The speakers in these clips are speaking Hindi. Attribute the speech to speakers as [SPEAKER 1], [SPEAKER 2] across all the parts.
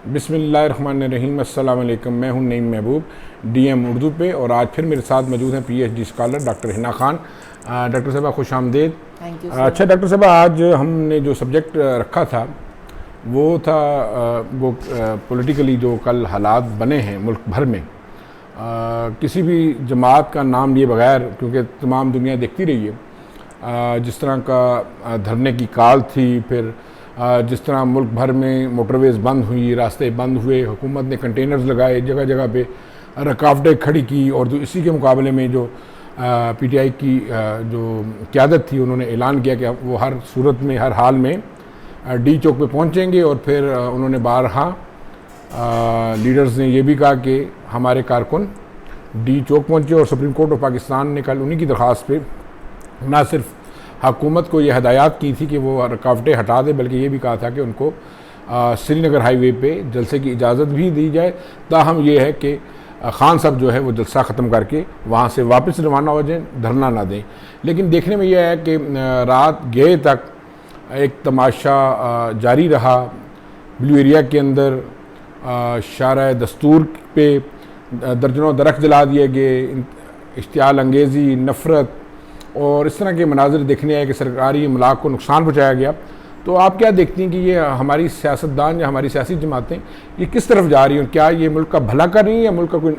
[SPEAKER 1] बिस्मिल्लाहिर्रहमानिर्रहीम। अस्सलाम वालेकुम। मैं हूं नईम महबूब, डीएम उर्दू पे, और आज फिर मेरे साथ मौजूद हैं PhD scholar doctor Hina Khan. Doctor साहबा खुश आमदेद।
[SPEAKER 2] Thank you sir.
[SPEAKER 1] अच्छा डॉक्टर साहबा, आज हमने जो सब्जेक्ट रखा था वो था पॉलिटिकली जो कल हालात बने हैं मुल्क भर में, किसी भी जमात का नाम लिए बगैर, क्योंकि तमाम दुनिया देखती रही है जिस तरह का धरने की काल थी, फिर जिस तरह मुल्क भर में मोटरवेज़ बंद हुई, रास्ते बंद हुए, हुकूमत ने कंटेनर्स लगाए, जगह जगह पे रुकावटें खड़ी की, और जो इसी के मुकाबले में जो पीटीआई की जो क़यादत थी उन्होंने ऐलान किया कि वो हर सूरत में, हर हाल में डी चौक पे पहुंचेंगे। और फिर उन्होंने बारहा लीडर्स ने ये भी कहा कि हमारे कारकुन डी चौक पहुंचे, और सुप्रीम कोर्ट ऑफ पाकिस्तान ने कल उन्हीं की दरख्वास्त पे ना सिर्फ हुकूमत को ये हदायत की थी कि वो रुकावटें हटा दे, बल्कि ये भी कहा था कि उनको श्रीनगर हाईवे पे जलसे की इजाज़त भी दी जाए। ताहम ये है कि खान साहब जो है वो जलसा ख़त्म करके वहाँ से वापस रवाना हो जाएं, धरना ना दें। लेकिन देखने में यह है कि रात गए तक एक तमाशा जारी रहा। ब्लू एरिया के अंदर शारा दस्तूर पे दर्जनों दरख्त जला दिए गए, इश्तियाल अंगेज़ी, नफ़रत और इस तरह के मनाजिर देखने आए कि सरकारी इमलाक को नुकसान पहुँचाया गया। तो आप क्या देखती हैं कि ये हमारी सियासतदान या हमारी सियासी जमातें ये किस तरफ जा रही हैं? क्या ये मुल्क का भला कर रही हैं या मुल्क का कोई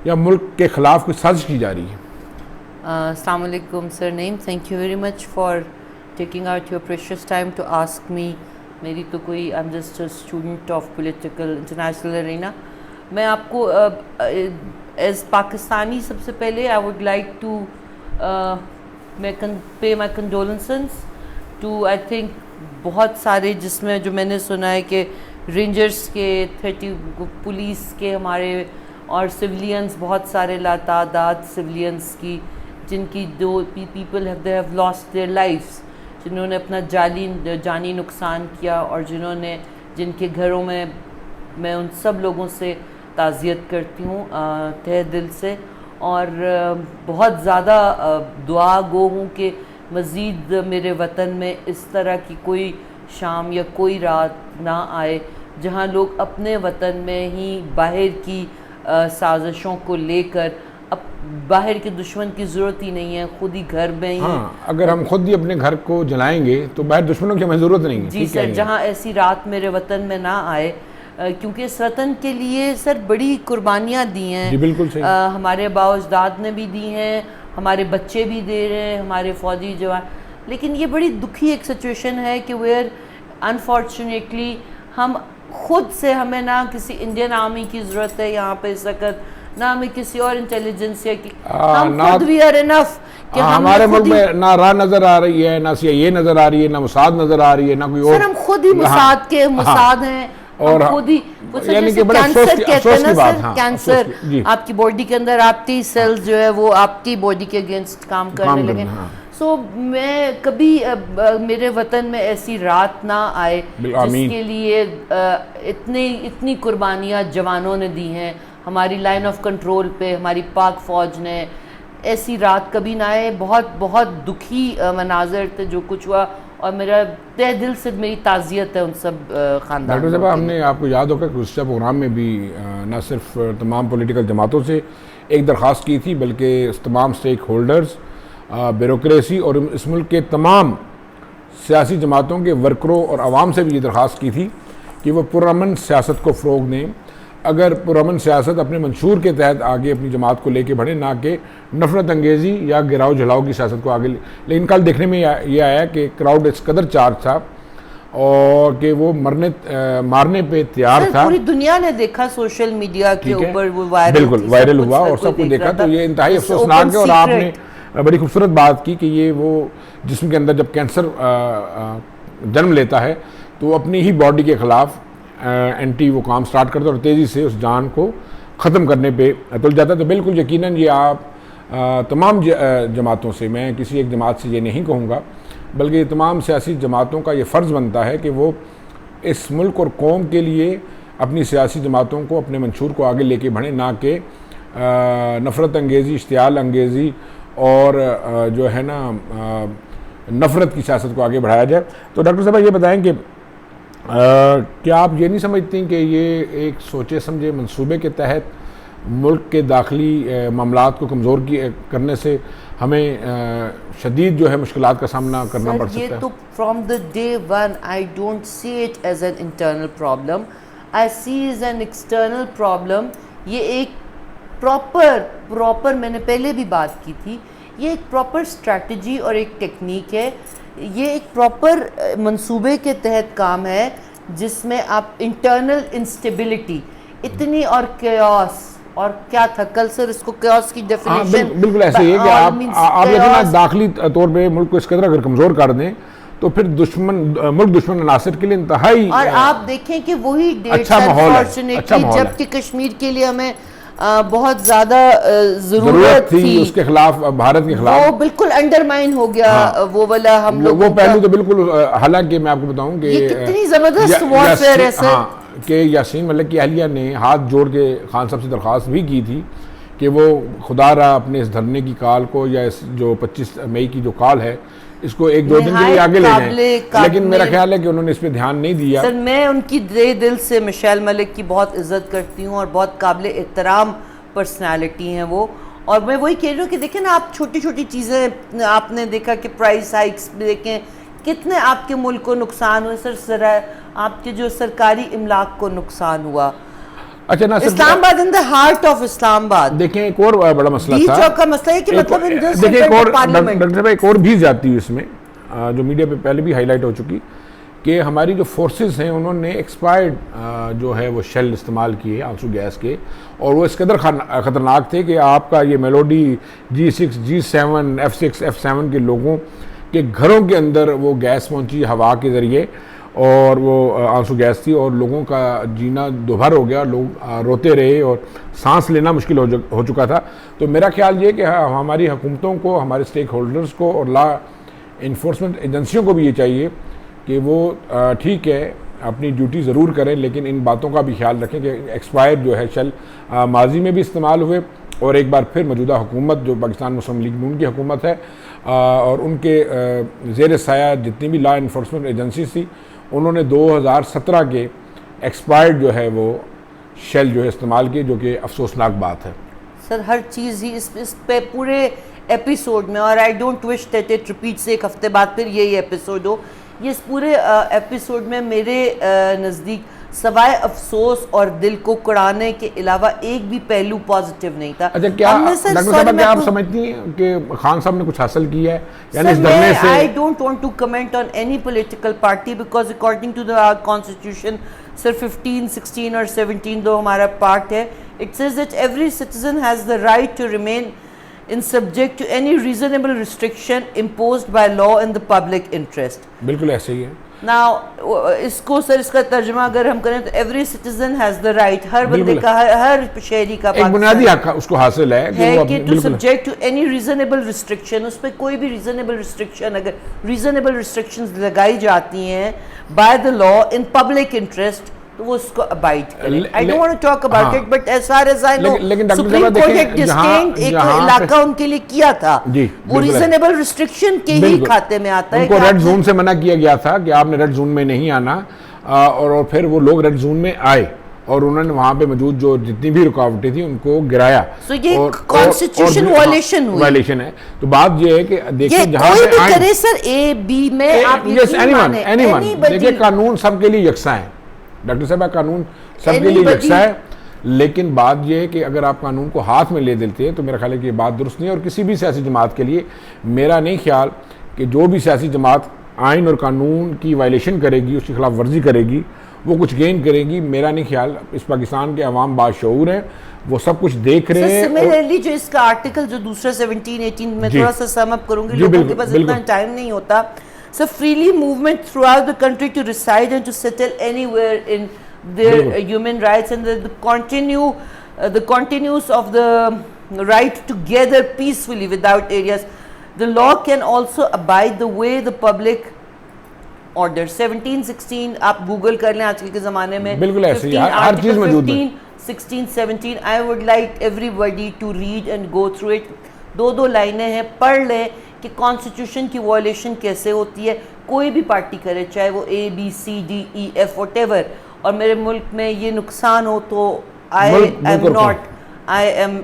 [SPEAKER 1] या मुल्क के ख़िलाफ़ कोई साजिश की जा रही है?
[SPEAKER 2] अस्सलाम वालेकुम sir name, thank you very much for taking out your precious time to ask me. मेरी तो कोई, I am just a student of political international arena. मैं आपको एज पाकिस्तानी सबसे पहले आई वुड लाइक टू पे माई कंडोलेंसेस टू, आई थिंक बहुत सारे, जिसमें जो मैंने सुना है कि रेंजर्स के 30, पुलिस के हमारे, और सिविलियंस, बहुत सारे लातादाद सिविलियंस की जिनकी दो people have lost their lifes, जिन्होंने अपना जानी नुकसान किया, और जिनके घरों में मैं उन सब लोगों से ताज़ियत करती हूँ तहे दिल से। और बहुत ज़्यादा दुआ गो हूँ कि मज़ीद मेरे वतन में इस तरह की कोई शाम या कोई रात ना आए जहाँ लोग अपने वतन में ही बाहर की साजिशों को लेकर, अब बाहर के दुश्मन की ज़रूरत ही नहीं है, खुद ही घर में ही।
[SPEAKER 1] हाँ, अगर हम खुद ही अपने घर को जलाएंगे तो बाहर दुश्मनों की हमें ज़रूरत नहीं है।
[SPEAKER 2] जी सर, जहाँ ऐसी रात मेरे वतन में ना आए, क्योंकि इस वतन के लिए सर बड़ी कुर्बानियाँ दी हैं।
[SPEAKER 1] जी बिल्कुल सही।
[SPEAKER 2] हमारे बाओ-अजदाद ने भी दी हैं, हमारे बच्चे भी दे रहे हैं, हमारे फ़ौजी जवान। लेकिन ये बड़ी दुखी एक सिचुएशन है कि वेयर अनफॉर्चुनेटली हम खुद से, हमें ना किसी इंडियन आर्मी की ज़रूरत है यहाँ पे इस वक्त, ना हमें किसी और इंटेलिजेंसिया की, हम खुद वी आर इनफ कि
[SPEAKER 1] हमारे मुल्क में ना राह नज़र आ रही है, ना CIA नज़र आ रही है, ना मुसाद नज़र आ रही है, ना कोई और।
[SPEAKER 2] सर हम खुद ही मुसाद के मुसाद हैं, और खुद ही
[SPEAKER 1] यानी कि बड़ा
[SPEAKER 2] कैंसर कहते हैं ना सर,
[SPEAKER 1] हाँ,
[SPEAKER 2] कैंसर आपकी बॉडी के अंदर, आपकी सेल्स जो है वो आपकी बॉडी के अगेंस्ट काम करने लगे। सो मैं कभी मेरे वतन में ऐसी रात ना आए जिसके लिए इतनी कुर्बानियाँ जवानों ने दी हैं, हमारी लाइन ऑफ कंट्रोल पे, हमारी पाक फ़ौज ने, ऐसी रात कभी ना आए। बहुत बहुत दुखी मनाजर थे जो कुछ हुआ, और मेरा तहे दिल से मेरी ताज़ियत है उन सब ख़ानदान।
[SPEAKER 1] डॉक्टर साहब, हमने आपको याद होगा कि गुज़श्ता प्रोग्राम में भी न सिर्फ तमाम पॉलिटिकल जमातों से एक दरख्वास्त की थी, बल्कि तमाम स्टेक होल्डर्स, ब्यूरोक्रेसी और इस मुल्क के तमाम सियासी जमातों के वर्करों और आवाम से भी ये दरख्वास्त की थी कि वो पुरअमन सियासत को फ़रोग़ दें। अगर पुरअमन सियासत अपने मंशूर के तहत आगे अपनी जमात को लेके बढ़े, ना कि नफ़रत अंगेज़ी या गिराव झलाव की सियासत को आगे लेकिन कल देखने में ये आया कि क्राउड इस कदर चार्ज था और कि वो मारने पे तैयार था।
[SPEAKER 2] पूरी दुनिया ने देखा, सोशल मीडिया के ऊपर वो
[SPEAKER 1] बिल्कुल वायरल हुआ और सब कुछ देखा। तो ये इंतहाई अफसोसनाक है। और आपने बड़ी खूबसूरत बात की कि ये वो जिस्म के अंदर जब कैंसर जन्म लेता है तो अपनी ही बॉडी के ख़िलाफ़ एंटी वो काम स्टार्ट करता है और तेज़ी से उस जान को ख़त्म करने पे तुल जाता है। तो बिल्कुल यकीनन ये आप तमाम जमातों से, मैं किसी एक जमात से ये नहीं कहूँगा, बल्कि तमाम सियासी जमातों का ये फ़र्ज़ बनता है कि वो इस मुल्क और कौम के लिए अपनी सियासी जमातों को, अपने मंशूर को आगे लेके बढ़ें, ना कि नफ़रत अंगेज़ी, इश्तियाल अंगेज़ी और जो है ना नफ़रत की सियासत को आगे बढ़ाया जाए। तो डॉक्टर साहब ये बताएं कि क्या आप ये नहीं समझती कि ये एक सोचे समझे मंसूबे के तहत मुल्क के दाखिली मामलात को कमज़ोर करने से हमें शदीद जो है मुश्किलात का सामना करना पड़ सकता है?
[SPEAKER 2] ये तो from the day one I don't see it as an internal problem, I see is an external problem. ये एक प्रॉपर मैंने पहले भी बात की थी, ये एक प्रॉपर स्ट्रैटेजी और एक टेक्निक है। ये एक प्रॉपर मंसूबे के तहत काम है जिसमें आप इंटरनल इंस्टेबिलिटी इतनी और केओस, और क्या था कल सर इसको केओस की डेफिनेशन
[SPEAKER 1] बिल्कुल ऐसे ही है कि आप लेकिन आज दाखिली तौर पे मुल्क को इस कदर अगर कमज़ोर कर दें तो फिर मुल्क दुश्मन अनासर के लिए इंतहाई
[SPEAKER 2] और आप देखें कि वही डेट्स
[SPEAKER 1] अच्छा माहौल है,
[SPEAKER 2] जबकि कश्मीर के लिए हमें बहुत ज्यादा
[SPEAKER 1] जरूरत थी उसके खिलाफ, भारत के खिलाफ,
[SPEAKER 2] वो बिल्कुल अंडरमाइन हो गया। हाँ, वो वाला हम लोग
[SPEAKER 1] वो पहलू तो बिल्कुल, हालांकि मैं आपको बताऊं कि
[SPEAKER 2] ये कितनी जबरदस्त वॉरफेयर है सर
[SPEAKER 1] कि यासीन मलिक की अहलिया ने हाथ जोड़ के खान साहब से दरख्वास्त भी की थी कि वो खुदा रहा अपने इस धरने की कॉल को या इस जो 25 मई की जो कॉल है इसको एक दो दिन के लिए आगे ले जाएं, लेकिन मेरा ख्याल है कि उन्होंने इस पर ध्यान नहीं दिया।
[SPEAKER 2] सर मैं उनकी दिल से मिशेल मलिक की बहुत इज्जत करती हूँ और बहुत काबिल एहतराम पर्सनालिटी हैं वो, और मैं वही कह रही हूँ कि देखें ना, आप छोटी छोटी चीज़ें आपने देखा कि प्राइस हाइक्स देखें कितने आपके मुल्क को नुकसान हुए सर, आपके जो सरकारी इमलाक को नुकसान हुआ।
[SPEAKER 1] अच्छा ना,
[SPEAKER 2] Islamabad in the heart of Islamabad,
[SPEAKER 1] देखें एक और बड़ा मसला था,
[SPEAKER 2] चौक का मसला है कि मतलब
[SPEAKER 1] देखिए एक और डॉक्टर साहब एक और भी जाती है इसमें, जो मीडिया पे पहले भी हाईलाइट हो चुकी, कि हमारी जो फोर्सेस हैं उन्होंने एक्सपायर्ड जो है वो शेल इस्तेमाल किए आंसू गैस के, और वो इस कदर ख़तरनाक थे कि आपका ये melody G6, G7, F6, F7 के लोगों के घरों के अंदर वो गैस पहुंची हवा के ज़रिए, और वो आंसू गैस थी, और लोगों का जीना दोभर हो गया, लोग रोते रहे और सांस लेना मुश्किल हो चुका था। तो मेरा ख्याल ये कि हमारी हुकूमतों को, हमारे स्टेक होल्डर्स को और लॉ इन्फोर्समेंट एजेंसियों को भी ये चाहिए कि वो ठीक है अपनी ड्यूटी ज़रूर करें, लेकिन इन बातों का भी ख्याल रखें कि एक्सपायर जो है शेल माजी में भी इस्तेमाल हुए, और एक बार फिर मौजूदा हुकूमत जो पाकिस्तान मुस्लिम लीग नून की हुकूमत है और उनके ज़ेर साया जितनी भी लॉ इन्फोर्समेंट एजेंसी थी, उन्होंने 2017 के एक्सपायर्ड जो है वो शेल जो है इस्तेमाल किए, जो कि अफसोसनाक बात है
[SPEAKER 2] सर। हर चीज़ ही इस पे पूरे एपिसोड में, और I don't wish that it repeats, एक हफ्ते बाद फिर यही एपिसोड हो, ये इस पूरे एपिसोड में मेरे नज़दीक सवाए अफसोस और दिल को कुड़ाने के अलावा एक भी पहलू पॉजिटिव नहीं था।
[SPEAKER 1] अच्छा, क्या डॉक्टर साहब क्या आप समझती हैं कि खान साहब ने कुछ हासिल किया है, यानी इस धरने से?
[SPEAKER 2] I don't want to comment on any political party because according to the constitution sir 15, 16 और 17 दो हमारा पार्ट है, it says that every citizen has the right to remain in subject to any reasonable restriction imposed by law in the public interest।
[SPEAKER 1] बिल्कुल ऐसे ही है।
[SPEAKER 2] Now इसको सर इसका तर्जुमा अगर हम करें तो every citizen has the right, हर बंदे का, हर शहरी का
[SPEAKER 1] एक बुनियादी हक उसको हासिल है
[SPEAKER 2] कि to subject to any reasonable restriction, उस पर कोई भी reasonable restriction, अगर reasonable restrictions लगाई जाती हैं by the law in public interest तो वो उसको अबाइड करें। I don't want to talk about it, but as far as I know, supreme court एक डिस्टिंक्ट एक इलाका उनके लिए किया था, वो रीजनेबल रिस्ट्रिक्शन के ही खाते में आता है।
[SPEAKER 1] उनको रेड जोन से मना किया गया था कि आपने रेड जोन में नहीं आना, और फिर वो लोग रेड जोन में आए और उन्होंने वहां पे मौजूद जो जितनी भी रुकावटें थी उनको गिराया।
[SPEAKER 2] So ये कॉन्स्टिट्यूशन वायलेशन
[SPEAKER 1] है। तो बात ये है कि देखिए जहां
[SPEAKER 2] कोई भी करे सर A B में आप
[SPEAKER 1] एनीवन देखिए कानून सबके लिए यकसा है डॉक्टर साहब, कानून सबके लिए यकसा है, लेकिन बात यह है कि अगर आप कानून को हाथ में ले देते हैं तो मेरा ख्याल है कि ये बात दुरुस्त नहीं है। और किसी भी सियासी जमात के लिए मेरा नहीं ख्याल कि जो भी सियासी जमात आइन और कानून की वायलेशन करेगी, उसकी खिलाफ वर्जी करेगी, वो कुछ गेन करेगी। मेरा नहीं ख्याल। इस पाकिस्तान के अवाम बाशऊर हैं, वो सब कुछ देख रहे हैं।
[SPEAKER 2] सिमिलरली जो इसका आर्टिकल जो दूसरा 17-18 में थोड़ा सा सम अप करूंगी, लोगों के पास इतना टाइम नहीं होता। So freely movement throughout the country to reside and to settle anywhere in their human rights, and the continuous of the right to gather peacefully without areas. The law can also abide the way the public order 17-16 आप गूगल कर लें आजकल के ज़माने में,
[SPEAKER 1] बिल्कुल ऐसे ही हर चीज़ मौजूद है।
[SPEAKER 2] 16-17 I would like everybody to read and go through it। दो लाइनें हैं, पढ़ लें कि कॉन्स्टिट्यूशन की वॉयलेशन कैसे होती है, कोई भी पार्टी करे, चाहे वो ABCDEF व्हाटएवर, और मेरे मुल्क में ये नुकसान हो तो I am not, I am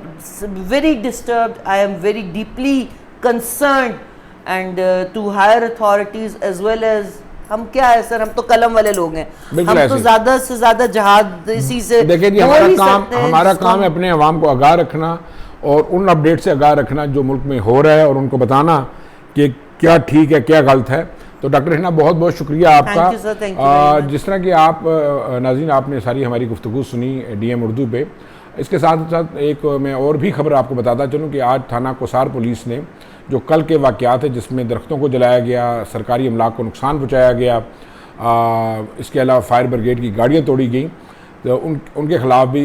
[SPEAKER 2] very disturbed, I am very deeply concerned and to higher authorities as well as, हम क्या है सर, हम तो कलम वाले लोग हैं, हम तो ज़्यादा से ज़्यादा जहाद इसी से
[SPEAKER 1] देखिए जी, हमारा काम है अपने अवाम को आगाह रखना और उन अपडेट से आगाह रखना जो मुल्क में हो रहा है और उनको बताना कि क्या ठीक है क्या गलत है। तो डॉक्टर हिना बहुत बहुत शुक्रिया आपका। जिस तरह कि आप नाज़रीन आपने सारी हमारी गुफ्तगू सुनी DM उर्दू पे, इसके साथ साथ एक मैं और भी खबर आपको बताता चलूँ कि आज थाना कोसार पुलिस ने जो कल के वाक़यात है जिसमें दरख्तों को जलाया गया, सरकारी अमलाक को नुकसान पहुँचाया गया, इसके अलावा फायर ब्रिगेड की गाड़ियाँ तोड़ी गई, तो उनके ख़िलाफ़ भी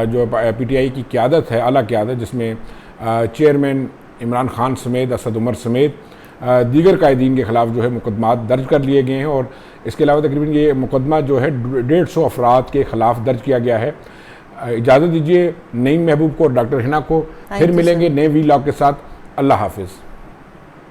[SPEAKER 1] जो PTI की क़यादत है, आला क़यादत, जिसमें चेयरमैन इमरान खान समेत, असद उमर समेत दीगर कायदीन के ख़िलाफ़ जो है मुकदमात दर्ज कर लिए गए हैं। और इसके अलावा तकरीबन ये मुकदमा जो है 150 अफराद के ख़िलाफ़ दर्ज किया गया है। इजाज़त दीजिए नईम महबूब को और डॉक्टर हिना को, फिर मिलेंगे नए वी लॉग के साथ। अल्लाह हाफिज़।